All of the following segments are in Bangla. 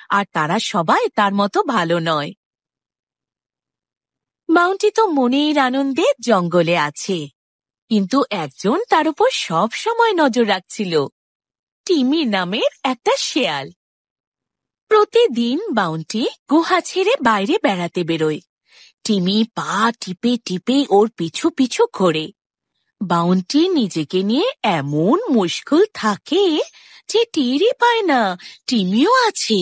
আর তারা সবাই তার মতো ভালো নয়। বাউন্টি তো মনের আনন্দে জঙ্গলে আছে, কিন্তু একজন তার উপর সব সময় নজর রাখছিল, টিমি নামের একটা শেয়াল। প্রতিদিন বাউন্টি গুহা ছেড়ে বাইরে বেড়াতে বেরোয়। টিমি পা টিপে টিপে ওর পিছু পিছু ঘোরে। বাউন্টি নিজেকে নিয়ে এমন মুশকুল থাকে যে টেরই পায় না টিমিও আছে।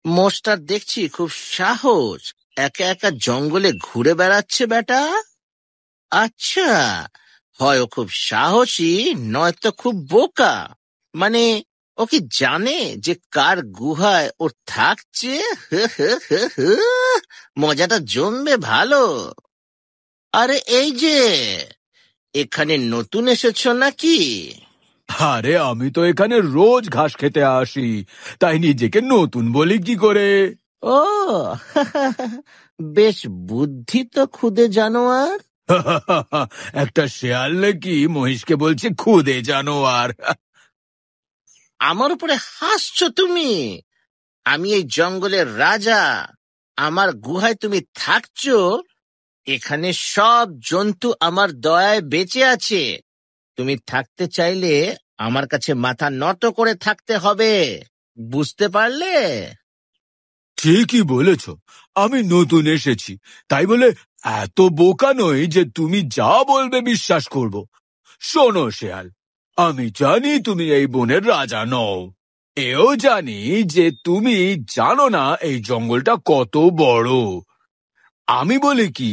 মোষটার দেখছি খুব সাহস, একা একা জঙ্গলে ঘুরে বেড়াচ্ছে বেটা। আচ্ছা, হয় ও খুব সাহসী, নয়তো খুব বোকা। মানে ও কি জানে যে কার গুহায় ওর থাকছে? মজাটা জমবে ভালো। আরে এই যে, এখানে নতুন এসেছো নাকি? আরে আমি তো এখানে রোজ ঘাস খেতে আসি, তাই নিজেকে নতুন বলি কি করে? ও বেশ বুদ্ধি তো খুদে জানোয়ার। একটা শেয়াল নাকি মহিষকে বলছে খুদে জানোয়ার? আমার উপরে হাসছো তুমি? আমি এই জঙ্গলের রাজা, আমার গুহায় তুমি থাকছো। এখানে সব জন্তু আমার দয়ায় বেঁচে আছে। তুমি থাকতে চাইলে আমার কাছে মাথা নত করে থাকতে হবে, বুঝতে পারলে? ঠিকই বলেছ, আমি নতুন এসেছি, তাই বলে এত বোকা নই যে তুমি যা বলবে বিশ্বাস করব। শোনো শেয়াল, আমি জানি তুমি এই বনের রাজা নও, এও জানি যে তুমি জানো না এই জঙ্গলটা কত বড়। আমি বলি কি,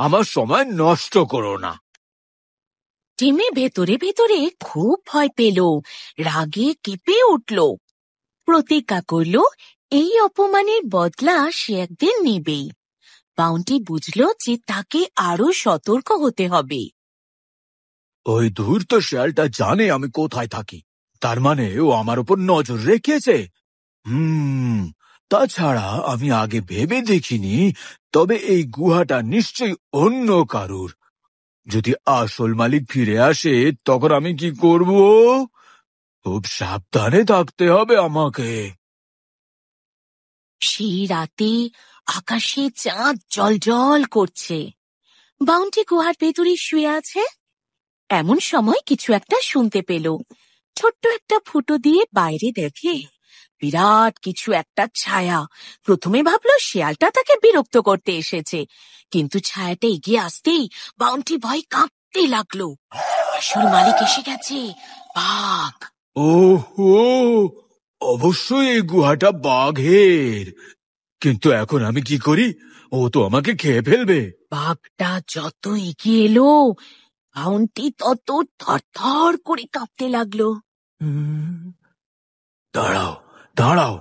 আমার সময় নষ্ট করো না। টিমি ভেতরে ভেতরে খুব ভয় পেল, রাগে কেঁপে উঠল। প্রতিজ্ঞা করল এই অপমানের বদলা সে একদিন নেবেই। বাউন্টি বুঝল যে তাকে আরো সতর্ক হতে হবে। ওই ধূর্ত শেয়ালটা জানে আমি কোথায় থাকি, তার মানে ও আমার উপর নজর রেখেছে। তাছাড়া আমি আগে ভেবে দেখিনি, তবে এই গুহাটা নিশ্চয়ই অন্য কারুর। যদি আসল মালিক ফিরে আসে তখন আমি কি করব? খুব সাবধানে থাকতে হবে আমাকে। সেই রাতে আকাশে চাঁদ জ্বলজ্বল করছে। বাউন্টি গুহার ভেতরে শুয়ে আছে। এমন সময় কিছু একটা শুনতে পেল। ছোট্ট একটা ফুটো দিয়ে বাইরে দেখে বিরাট কিছু একটা ছায়া। প্রথমে ভাবলো শিয়ালটা তাকে বিরক্ত করতে এসেছে, কিন্তু ছায়াটা এগিয়ে আসতেই বাউন্টি ভয় কাঁপতে লাগলো। আসল মালিক এসে গেছে, বাঘ। ওহো, অবশ্যই এই গুহাটা বাঘের। কিন্তু এখন আমি কি করি? ও তো আমাকে খেয়ে ফেলবে। বাঘটা যত এগিয়ে এলো বাউন্টি তত থরথর করে কাঁপতে লাগলো। দাঁড়াও দাঁড়াও,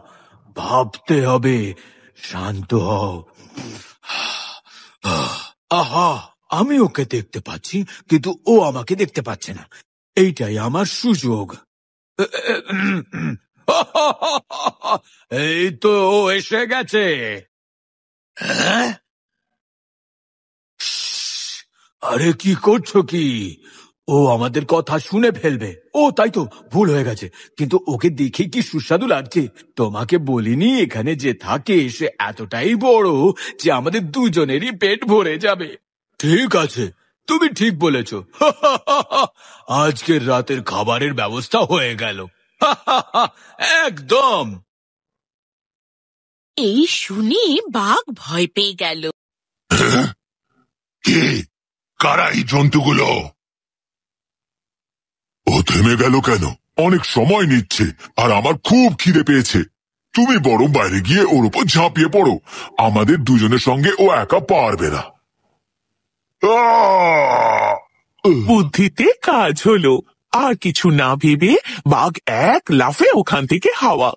ভাবতে হবে, শান্ত হও। আহা, আমি ওকে দেখতে পাচ্ছি, কিন্তু ও আমাকে দেখতে পাচ্ছে না। এইটাই আমার সুযোগ। এই তো ও এসে গেছে। আরে কি করছো কি? ও আমাদের কথা শুনে ফেলবে। ও তাই তো, ভুল হয়ে গেছে। কিন্তু ওকে দেখে কি সুস্বাদু লাগছে। তোমাকে বলিনি এখানে যে থাকে সে এতটাই বড় যে আমাদের দুজনেরই পেট ভরে যাবে। ঠিক আছে, তুমি ঠিক বলেছ। আজকের রাতের খাবারের ব্যবস্থা হয়ে গেল। একদম। এই শুনে বাঘ ভয় পেয়ে গেল। কে? কারা এই জন্তুগুলো? ও থেমে গেল কেন? অনেক সময় নিচ্ছে, আর আমার খুব খিদে পেয়েছে। তুমি বরং বাইরে গিয়ে ওর উপর ঝাঁপিয়ে পড়ো। আমাদের দুজনের সঙ্গে ও একা পারবে না। বুদ্ধিতে কাজ হলো। আর কিছু না ভেবে বাঘ এক লাফে ওখান থেকে হাওয়া।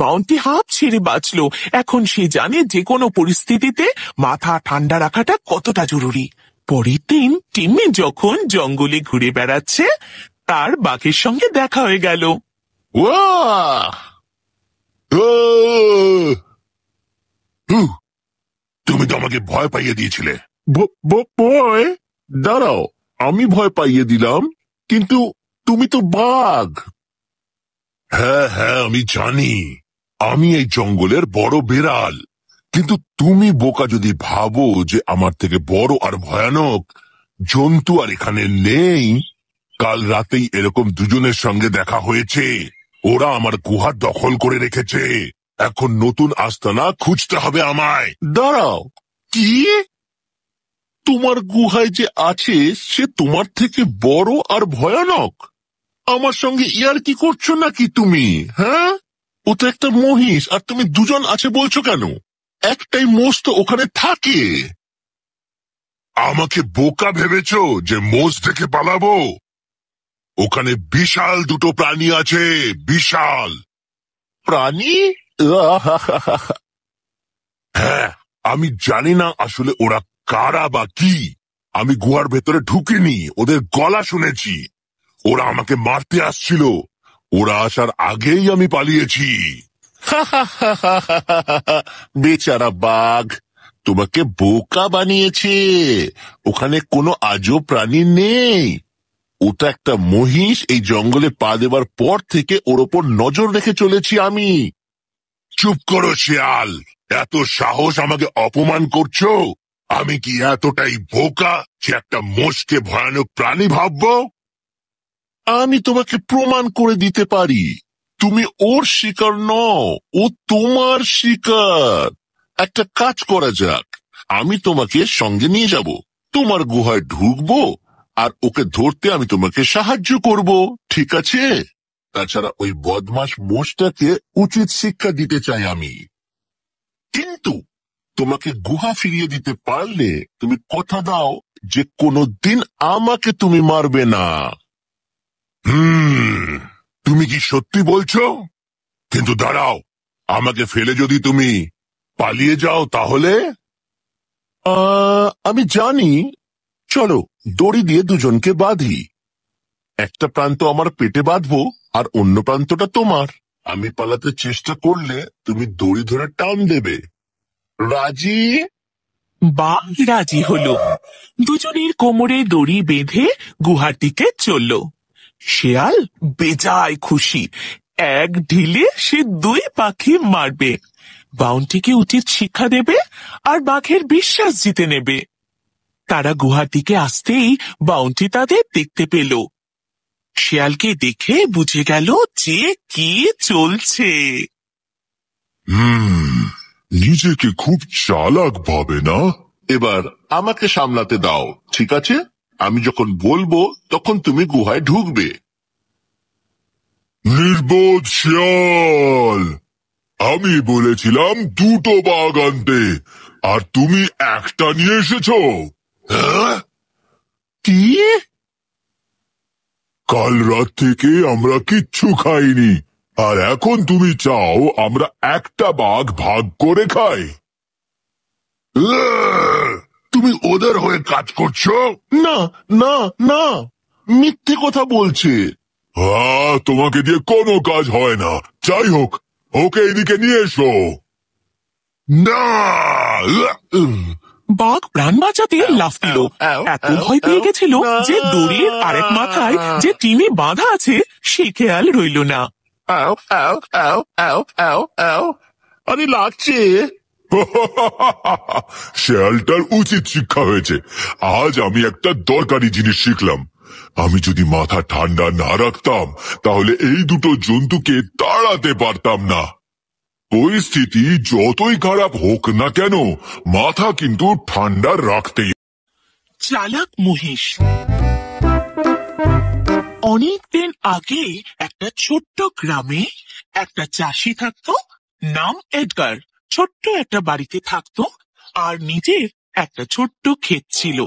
বাউন্টি হাঁপ ছেড়ে বাঁচলো। এখন সে জানে যে কোনো পরিস্থিতিতে মাথা ঠান্ডা রাখাটা কতটা জরুরি। পরের দিন টিমি যখন জঙ্গলে ঘুরে বেড়াচ্ছে, তার বাঘের সঙ্গে দেখা হয়ে গেল। তুমি তো আমাকে ভয় পাইয়ে দিয়েছিলে। ভয়? দাঁড়াও, আমি ভয় পাইয়ে দিলাম, কিন্তু তুমি তো বাঘ। হ্যাঁ হ্যাঁ, আমি জানি আমি এই জঙ্গলের বড় বেড়াল, কিন্তু তুমি বোকা যদি ভাবো যে আমার থেকে বড় আর ভয়ানক জন্তু আর এখানে নেই। কাল রাতেই এরকম দুজনের সঙ্গে দেখা হয়েছে। ওরা আমার গুহা দখল করে রেখেছে। এখন নতুন আস্তানা খুঁজতে হবে আমায়। দাঁড়াও, কি? তোমার গুহায় যে আছে সে তোমার থেকে বড় আর ভয়ানক? আমার সঙ্গে ইয়ার কি করছো নাকি তুমি? হ্যাঁ, ও তো একটা মহিষ, আর তুমি দুজন আছে বলছো কেন? একটাই মোষ তো ওখানে থাকে। আমাকে বোকা ভেবেছো যে মোষ দেখে পালাবো? ওখানে বিশাল দুটো প্রাণী আছে, বিশাল প্রাণী। হ্যাঁ, আমি জানি না আসলে ওরা কারা বা কি। আমি গুহার ভেতরে ঢুকিনি, ওদের গলা শুনেছি। ওরা আমাকে মারতে আসছিল। ওরা আসার আগেই আমি পালিয়েছি। বেচারা বাঘ তোমাকে বোকা বানিয়েছে। ওখানে কোনো আজব প্রাণী নেই। ওটা একটা মহিষ। এই জঙ্গলে পা দেবার পর থেকে ওর ওপর নজর রেখে চলেছি আমি। চুপ করো শিয়াল, এত সাহস আমাকে অপমান করছো? আমি কি এতটাই বোকা যে একটা মোষকে ভয়ানক প্রাণী ভাববো? আমি তোমাকে প্রমাণ করে দিতে পারি তুমি ওর শিকার নও, ও তোমার শিকার। একটা কাজ করা যাক, আমি তোমাকে সঙ্গে নিয়ে যাব, তোমার গুহায় ঢুকবো, আর ওকে ধরতে আমি তোমাকে সাহায্য করব, ঠিক আছে? তাছাড়া ওই বদমাশ মোষটাকে উচিত শিক্ষা দিতে চাই আমি। কিন্তু তোমাকে গুহা ফিরিয়ে দিতে পারলে তুমি কথা দাও যে কোনোদিন আমাকে তুমি মারবে না। তুমি কি সত্যি বলছো? কিন্তু দাঁড়াও, আমাকে ফেলে যদি তুমি পালিয়ে যাও তাহলে? আমি জানি। চলো দড়ি দিয়ে দুজনকে বাঁধি। একটা প্রান্ত আমার পেটে বাঁধবো আর অন্য প্রান্তটা তোমার। আমি পালাতে চেষ্টা করলে তুমি দড়ি ধরে টান দেবে। রাজি? বাঘ রাজি হলো। দুজনের কোমরে দড়ি বেঁধে গুহার দিকে চলল। শেয়াল বেজায় খুশি। এক ঢিলে সে দুই পাখি মারবে, বাউন্টিকে উচিত শিক্ষা দেবে আর বাঘের বিশ্বাস জিতে নেবে। তারা গুহার দিকে আসতেই বাউন্টি তাদের দেখতে পেল। শেয়ালকে দেখে বুঝে গেল যে কি চলছে। নিজেকে খুব চালাক ভাবে না? এবার আমাকে সামলাতে দাও, ঠিক আছে? আমি যখন বলবো তখন তুমি গুহায় ঢুকবে। নির্বোধ শিয়াল, আমি বলেছিলাম দুটো বাঘ আনতে, আর তুমি একটা নিয়ে এসেছো। হ্যাঁ? কি? কাল রাত থেকে আমরা কিচ্ছু খাইনি, আর এখন তুমি চাও আমরা একটা বাঘ ভাগ করে খাই? তুমি ওদের হয়ে কাজ করছো? না না না, মিথ্যে কথা বলছে। তোমাকে দিয়ে কোনো কাজ হয় না। যাই হোক, ওকে এদিকে নিয়ে এসো। না! বাঘ প্রাণ বাঁচাতে লাফ দিল। এত ভয় পেয়ে গেছিল যে দড়ির আরেক মাথায় যে টিমে বাঁধা আছে সে খেয়াল রইল না। আরে লাগছে। শেয়ালটার উচিত শিক্ষা হয়েছে। আজ আমি একটা দরকারি জিনিস শিখলাম। আমি যদি মাথা ঠান্ডা না রাখতাম তাহলে এই দুটো জন্তুকে তাড়াতে পারতাম না। পরিস্থিতি যতই খারাপ হোক না কেন, মাথা কিন্তু ঠান্ডা রাখতেই। চালাক মহিষ। অনেকদিন আগে একটা ছোট্ট গ্রামে একটা চাষি থাকতো, নাম এডগার। ছোট্ট একটা বাড়িতে থাকতো আর নিজের একটা ছোট্ট ক্ষেত ছিল।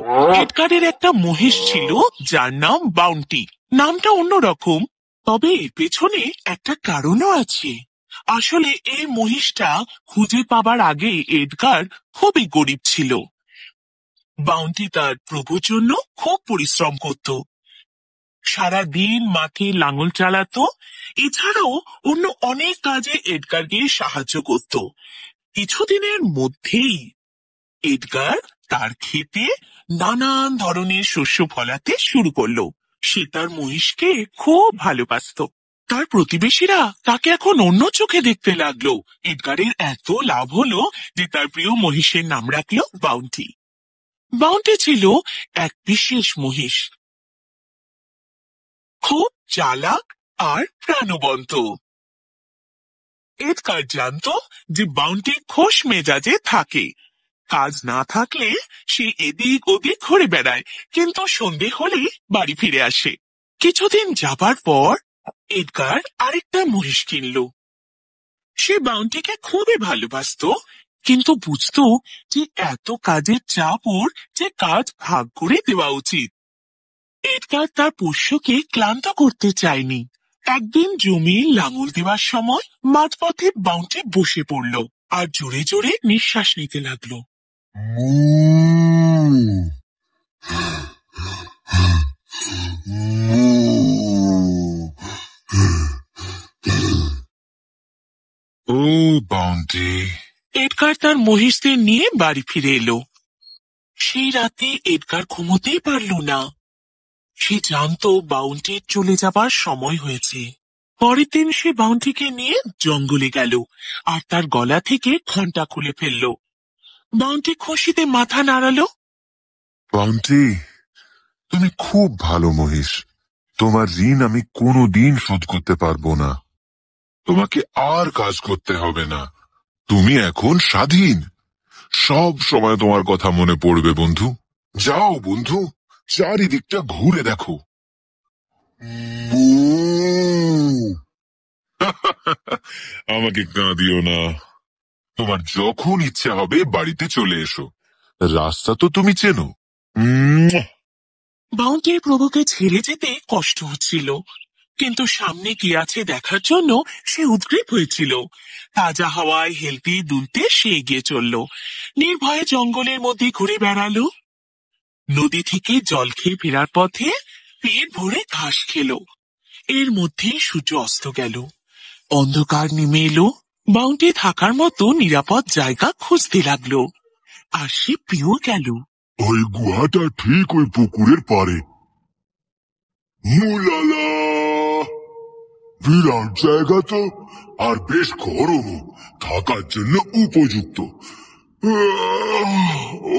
এডগারের একটা মহিষ ছিল যার নাম বাউন্টি। নামটা অন্যরকম, তবে পেছনে একটা কারণও আছে। আসলে এই মহিষটা খুঁজে পাবার আগে এডগার খুবই গরিব ছিল। বাউন্টি তার প্রভুর জন্য খুব পরিশ্রম করত। সারাদিন মাঠে লাঙল চালাতো, এছাড়াও অন্য অনেক কাজে এডগারকে সাহায্য করত। কিছুদিনের মধ্যেই এডগার তার ক্ষেতে নানান ধরনের শস্য ফলাতে শুরু করলো। সে তার মহিষকে খুব ভালোবাসতো। তার প্রতিবেশীরা তাকে এখন অন্য চোখে দেখতে লাগলো। এডগারের এত লাভ হলো যে তার প্রিয় মহিষের নাম রাখলো বাউন্টি। বাউন্টি ছিল এক বিশেষ মহিষ, খুব চালাক আর প্রাণবন্ত। এডগার জানতো যে বাউন্টি খোশ মেজাজে থাকে, কাজ না থাকলে সে এদিক ওদিক ঘুরে বেড়ায়, কিন্তু সন্ধে হলেই বাড়ি ফিরে আসে। কিছুদিন যাবার পর এডগার আরেকটা মহিষ কিনল। সে বাউন্টিকে খুবই ভালোবাসতো, কিন্তু বুঝতো যে এত কাজের চাপ ওর যে কাজ ভাগ করে দেওয়া উচিত। এডগার তার পোষ্যকে ক্লান্ত করতে চায়নি। একদিন জমি লাঙল দেওয়ার সময় মাঝপথে বাউন্টি বসে পড়ল আর জোরে জোরে নিঃশ্বাস নিতে লাগলো। ও বাউন্টি। এডগার তার মহিষদের নিয়ে বাড়ি ফিরে এলো। সেই রাতে এডগার ঘুমোতেই পারল না। সে জানতো বাউন্টির চলে যাবার সময় হয়েছে। পরের দিন সে বাউন্টিকে নিয়ে জঙ্গলে গেল আর তার গলা থেকে ঘন্টা খুলে ফেলল। বাউন্টি খুশিতে মাথা নাড়ালো। বাউন্টি, তুমি খুব ভালো মহিষ। তোমার ঋণ আমি কোনোদিন শোধ করতে পারবো না। তোমাকে আর কাজ করতে হবে না। তুমি এখন স্বাধীন। সব সময় তোমার কথা মনে পড়বে বন্ধু। যাও বন্ধু, চারিদিকটা ঘুরে দেখো। আমাকে কাঁদিও না। তোমার যখন ইচ্ছা হবে বাড়িতে চলে এসো। রাস্তা তো তুমি চেনো। বাউন্টির প্রভুকে ছেড়ে যেতে কষ্ট হচ্ছিল, কিন্তু সামনে কি আছে দেখার জন্য সে উদ্গ্রীব হয়েছিল। তাজা হাওয়ায় হেলতে দুলতে সে এগিয়ে চলল। নির্ভয়ে জঙ্গলের মধ্যে ঘুরে বেড়ালো। নদী থেকে জল খেয়ে ফেরার পথে পেট ভরে ঘাস খেলো। এর মধ্যে সূর্য অস্ত গেল, অন্ধকার নেমে এলো। বাউন্টি থাকার মতো নিরাপদ জায়গা খুঁজতে লাগলো, আর সে পেয়েও গেল। ওই গুহাটা ঠিক ওই পুকুরের পারে। মুলালা, বিরাট জায়গা তো, আর বেশ গরমও, থাকার জন্য উপযুক্ত।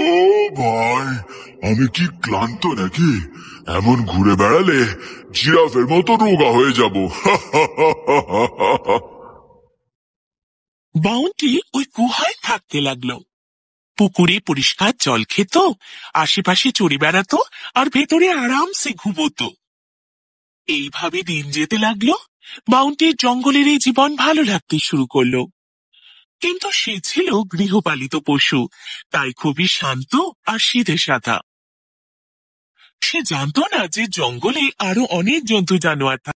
ও ভাই, আমি কি ক্লান্ত নাকি? এমন ঘুরে বেড়ালে জিরাফের মতো রোগা হয়ে যাব। বাউন্টি ওই গুহায় থাকতে লাগলো। পুকুরে পরিষ্কার জল খেত, আশেপাশে চড়ে বেড়াতো আর ভেতরে আরামসে ঘুমোতো। এইভাবে দিন যেতে লাগলো। বাউন্টির জঙ্গলের এই জীবন ভালো লাগতে শুরু করলো, কিন্তু সে ছিল গৃহপালিত পশু, তাই খুবই শান্ত আর সিধে সাদা। সে জানতো না যে জঙ্গলে আরো অনেক জন্তু জানোয়ার থাকে।